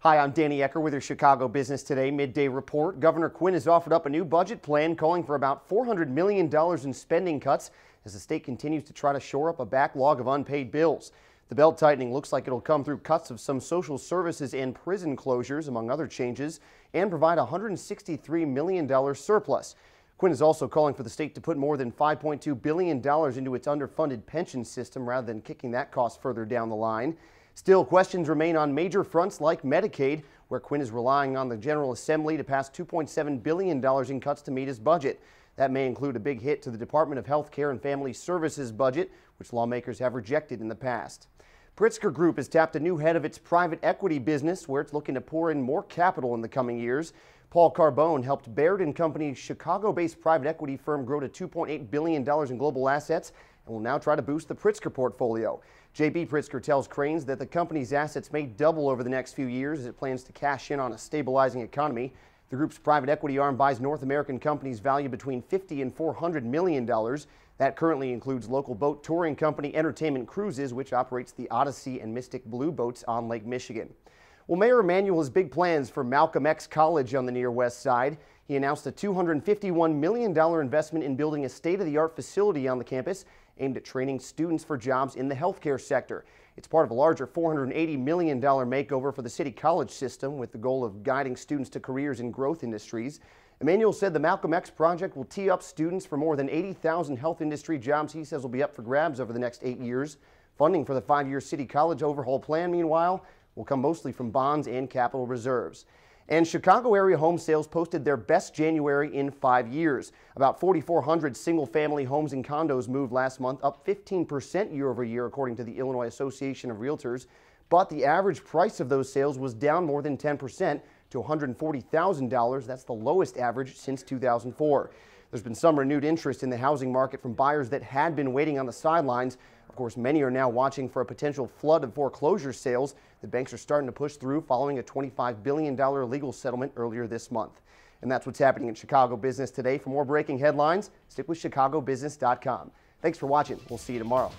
Hi, I'm Danny Ecker with your Chicago Business Today Midday Report. Governor Quinn has offered up a new budget plan calling for about $400 million in spending cuts as the state continues to try to shore up a backlog of unpaid bills. The belt tightening looks like it'll come through cuts of some social services and prison closures, among other changes, and provide a $163 million surplus. Quinn is also calling for the state to put more than $5.2 billion into its underfunded pension system rather than kicking that cost further down the line. Still, questions remain on major fronts like Medicaid, where Quinn is relying on the General Assembly to pass $2.7 billion in cuts to meet his budget. That may include a big hit to the Department of Health Care and Family Services budget, which lawmakers have rejected in the past. Pritzker Group has tapped a new head of its private equity business, where it's looking to pour in more capital in the coming years. Paul Carbone helped Baird & Company's Chicago-based private equity firm grow to $2.8 billion in global assets and will now try to boost the Pritzker portfolio. J.B. Pritzker tells Crain that the company's assets may double over the next few years as it plans to cash in on a stabilizing economy. The group's private equity arm buys North American companies valued between $50 and $400 million. That currently includes local boat touring company Entertainment Cruises, which operates the Odyssey and Mystic Blue boats on Lake Michigan. Well, Mayor Emanuel has big plans for Malcolm X College on the near west side. He announced a $251 million investment in building a state-of-the-art facility on the campus aimed at training students for jobs in the healthcare sector. It's part of a larger $480 million makeover for the city college system with the goal of guiding students to careers in growth industries. Emanuel said the Malcolm X project will tee up students for more than 80,000 health industry jobs he says will be up for grabs over the next 8 years. Funding for the 5-year city college overhaul plan, meanwhile, will come mostly from bonds and capital reserves. And Chicago area home sales posted their best January in 5 years. About 4,400 single-family homes and condos moved last month, up 15% year over year, according to the Illinois Association of Realtors. But the average price of those sales was down more than 10% to $140,000. That's the lowest average since 2004. There's been some renewed interest in the housing market from buyers that had been waiting on the sidelines. Of course, many are now watching for a potential flood of foreclosure sales that banks are starting to push through following a $25 billion legal settlement earlier this month. And that's what's happening in Chicago Business today. For more breaking headlines, stick with chicagobusiness.com. Thanks for watching. We'll see you tomorrow.